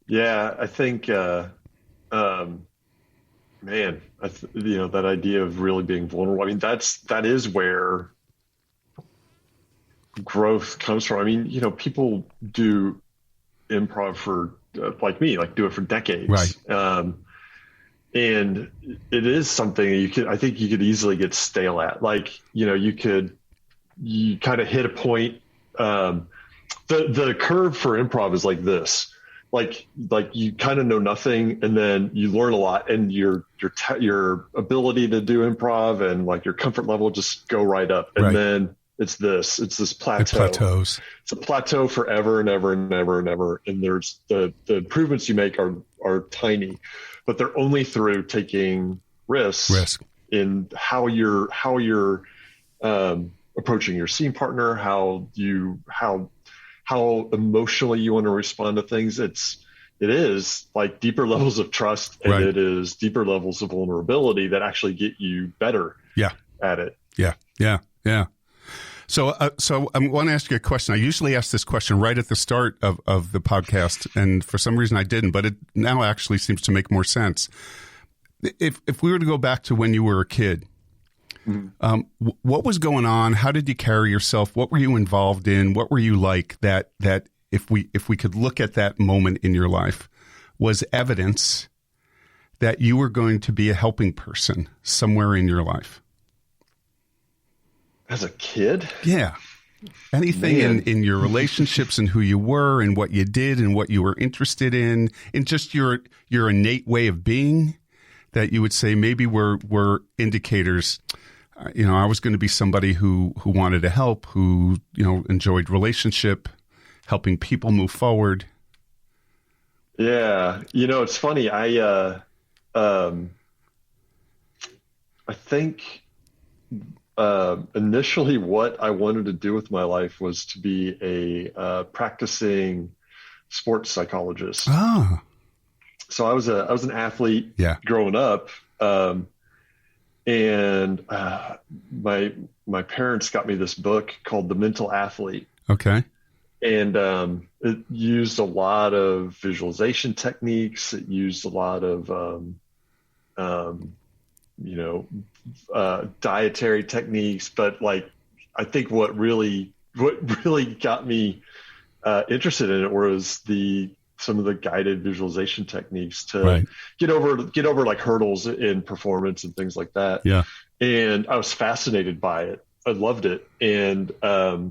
Yeah, I think, that idea of really being vulnerable. I mean, that is where growth comes from. I mean, people do improv for like me, do it for decades, right? And it is something I think you could easily get stale at. You kind of hit a point. The curve for improv is like this. Like you kind of know nothing, and then you learn a lot, and your ability to do improv and your comfort level just go right up. And then it's this plateau. It plateaus. It's a plateau forever and ever and ever and ever. And there's the improvements you make are tiny, but they're only through taking risks in how you're approaching your scene partner, how emotionally you want to respond to things. It is like deeper levels of trust, and it is deeper levels of vulnerability that actually get you better at it. Yeah. So I want to ask you a question. I usually ask this question right at the start of the podcast, and for some reason I didn't, but it now actually seems to make more sense. If we were to go back to when you were a kid, what was going on? How did you carry yourself? What were you involved in? What were you like that if we could look at that moment in your life, was evidence that you were going to be a helping person somewhere in your life? As a kid? Yeah. Anything in your relationships and who you were and what you did and what you were interested in just your innate way of being that you would say maybe were indicators. I was going to be somebody who wanted to help, who, enjoyed relationship, helping people move forward. Yeah. It's funny. I think initially what I wanted to do with my life was to be a practicing sports psychologist. Ah. So I was an athlete growing up. And my parents got me this book called The Mental Athlete. Okay. And it used a lot of visualization techniques. It used a lot of, dietary techniques. But I think what really got me interested in it was some of the guided visualization techniques to get over like hurdles in performance and things like that. Yeah. And I was fascinated by it. I loved it. And I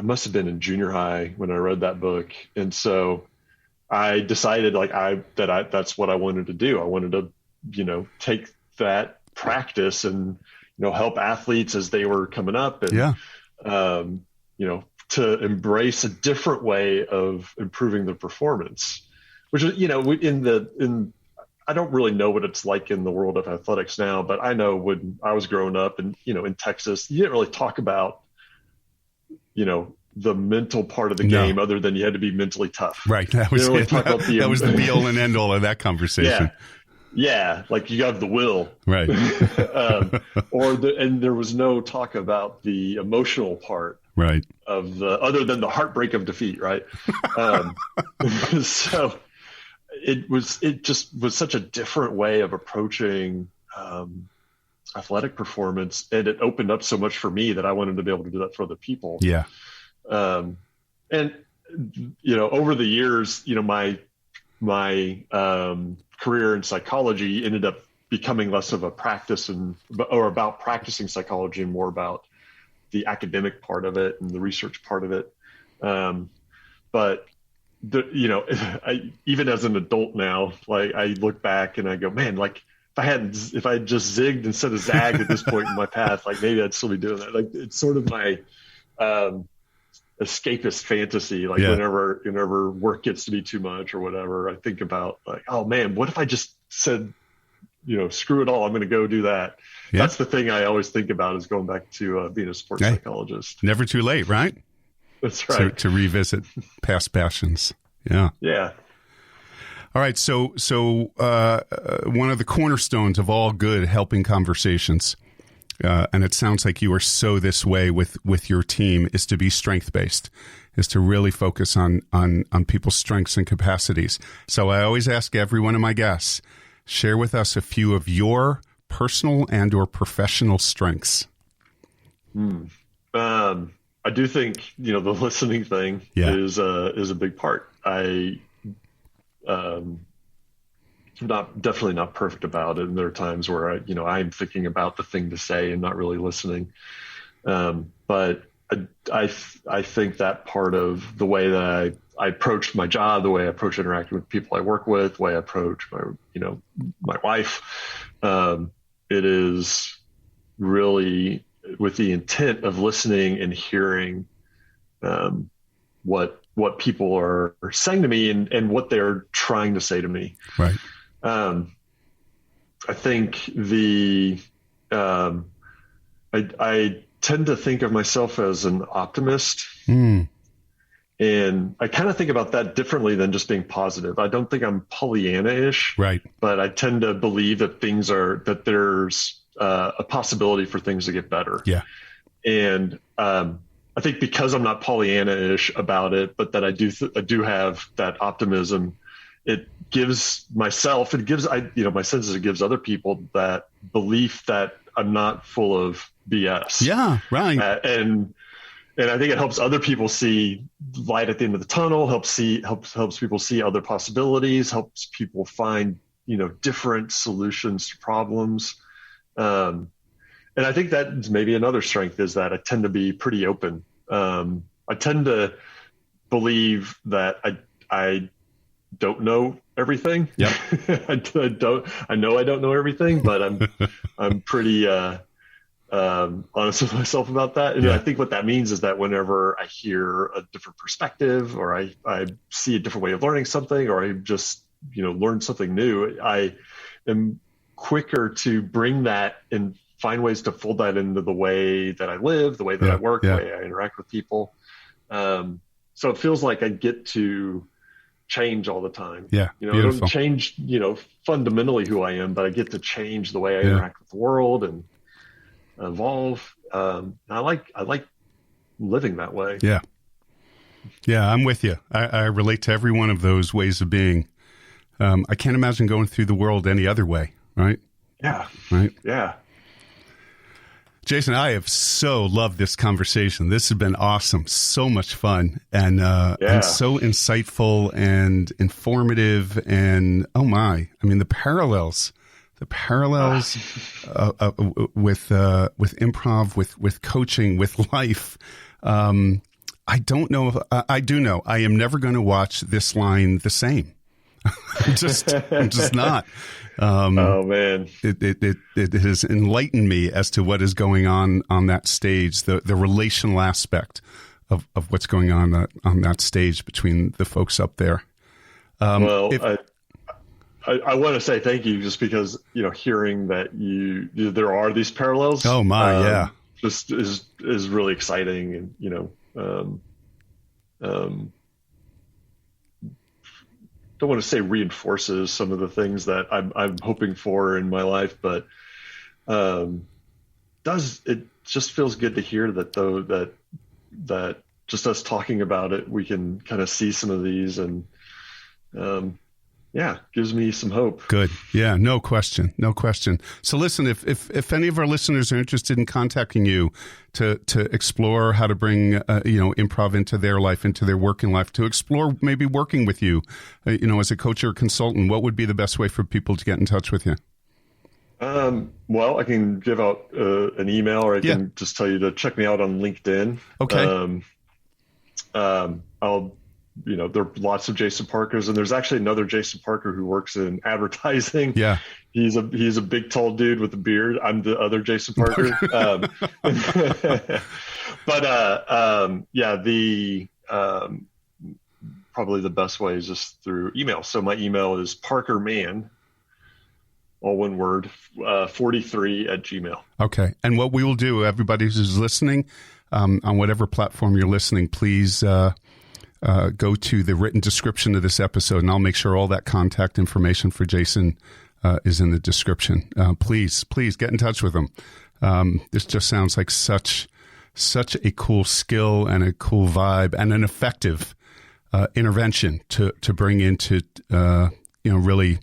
must have been in junior high when I read that book. And so I decided that's what I wanted to do. I wanted to, take that practice and, help athletes as they were coming up and, to embrace a different way of improving the performance, which is, I don't really know what it's like in the world of athletics now, but I know when I was growing up and, in Texas, you didn't really talk about, the mental part of the game other than you had to be mentally tough. Right. That was it. That was the be all and end all of that conversation. Yeah. Like you got the will. Right. And there was no talk about the emotional part. Right. Other than the heartbreak of defeat. Right. So it just was such a different way of approaching, athletic performance. And it opened up so much for me that I wanted to be able to do that for other people. Yeah. And, over the years, my career in psychology ended up becoming less of a practice or about practicing psychology and more about the academic part of it and the research part of it. But even as an adult now, I look back and I go, man, if I had just zigged instead of zagged at this point in my path, maybe I'd still be doing that. It's sort of my, escapist fantasy. Whenever work gets to be too much or whatever, I think about oh man, what if I just said, screw it all, I'm going to go do that. Yeah. That's the thing I always think about is going back to being a sports psychologist. Never too late, right? That's right. To revisit past passions. Yeah. Yeah. All right. So one of the cornerstones of all good helping conversations, and it sounds like you are so this way with your team, is to be strength-based, is to really focus on people's strengths and capacities. So I always ask every one of my guests, share with us a few of your personal and or professional strengths. I do think, the listening thing is a big part. Definitely not perfect about it. And there are times where I'm thinking about the thing to say and not really listening. But I think that part of the way that I approached my job, the way I approach interacting with people I work with, the way I approach my wife, it is really with the intent of listening and hearing, what people are saying to me and what they're trying to say to me. Right. I think I tend to think of myself as an optimist. And I kind of think about that differently than just being positive. I don't think I'm Pollyanna-ish, right? But I tend to believe that there's a possibility for things to get better. Yeah. And, I think because I'm not Pollyanna-ish about it, but that I do have that optimism, it gives myself, my senses, it gives other people that belief that I'm not full of BS. Yeah, right. I think it helps other people see light at the end of the tunnel, helps people see other possibilities, helps people find, different solutions to problems. And I think that maybe another strength is that I tend to be pretty open. I tend to believe that I don't know everything. Yep. I know I don't know everything, but I'm pretty honest with myself about that. And I think what that means is that whenever I hear a different perspective, or I see a different way of learning something, or I just, learn something new, I am quicker to bring that and find ways to fold that into the way that I live, the way that I work, the way I interact with people. So it feels like I get to change all the time. Yeah. I don't change, fundamentally who I am, but I get to change the way I interact with the world and evolve. I like living that way. Yeah. Yeah, I'm with you. I relate to every one of those ways of being. I can't imagine going through the world any other way, right? Yeah. Right? Yeah. Jason, I have so loved this conversation. This has been awesome. So much fun and so insightful and informative. And the parallels with improv, with coaching, with life. I don't know. I do know I am never going to watch this line the same. I'm just not. Oh man, it has enlightened me as to what is going on that stage, the relational aspect of what's going on that stage between the folks up there. I want to say thank you, just because hearing that there are these parallels. Oh my, just is really exciting, and don't want to say reinforces some of the things that I'm hoping for in my life, but it just feels good to hear that, though, that just us talking about it, we can kind of see some of these, and gives me some hope. Good. Yeah, no question. So listen, if any of our listeners are interested in contacting you to explore how to bring improv into their life, into their working life, to explore maybe working with you, as a coach or consultant, what would be the best way for people to get in touch with you? Well, I can give out an email, or I can just tell you to check me out on LinkedIn. Okay. There are lots of Jason Parkers, and there's actually another Jason Parker who works in advertising. Yeah. He's a big, tall dude with a beard. I'm the other Jason Parker. Probably the best way is just through email. So my email is parkerman, all one word, 43@gmail. Okay. And what we will do, everybody who's listening, on whatever platform you're listening, please go to the written description of this episode, and I'll make sure all that contact information for Jason is in the description. Please get in touch with him. This just sounds like such a cool skill and a cool vibe and an effective intervention to bring into really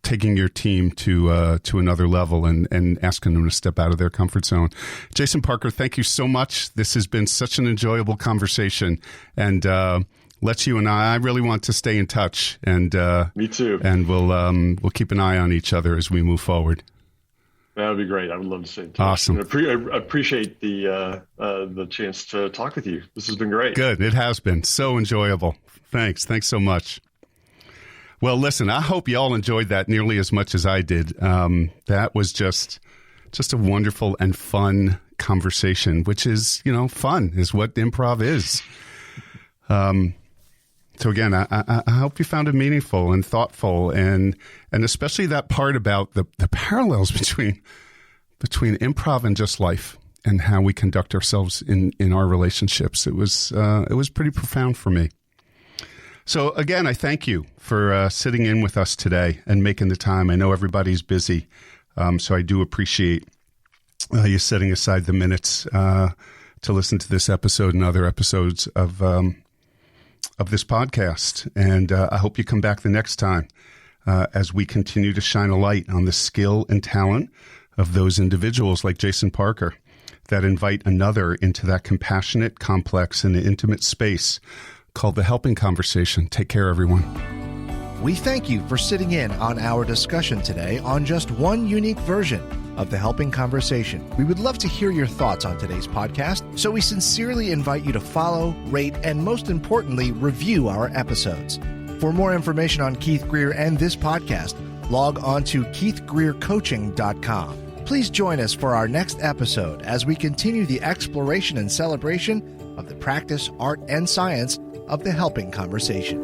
taking your team to another level and asking them to step out of their comfort zone. Jason Parker, thank you so much. This has been such an enjoyable conversation, and let's you and I really want to stay in touch. And me too. And we'll keep an eye on each other as we move forward. That would be great. I would love to stay in touch. Awesome. I appreciate the chance to talk with you. This has been great. Good. It has been so enjoyable. Thanks so much. Well, listen, I hope you all enjoyed that nearly as much as I did. That was just a wonderful and fun conversation, which is, fun is what improv is. So again, I hope you found it meaningful and thoughtful, and especially that part about the parallels between improv and just life and how we conduct ourselves in our relationships. It was pretty profound for me. So again, I thank you for sitting in with us today and making the time. I know everybody's busy, so I do appreciate you setting aside the minutes to listen to this episode and other episodes of this podcast. And I hope you come back the next time as we continue to shine a light on the skill and talent of those individuals like Jason Parker. that invite another into that compassionate, complex, and intimate space called the helping conversation. Take care, everyone. We thank you for sitting in on our discussion today on just one unique version of the helping conversation. We would love to hear your thoughts on today's podcast, so we sincerely invite you to follow, rate, and most importantly, review our episodes. For more information on Keith Greer and this podcast, log on to keithgreercoaching.com. Please join us for our next episode as we continue the exploration and celebration of the practice, art, and science of the helping conversation.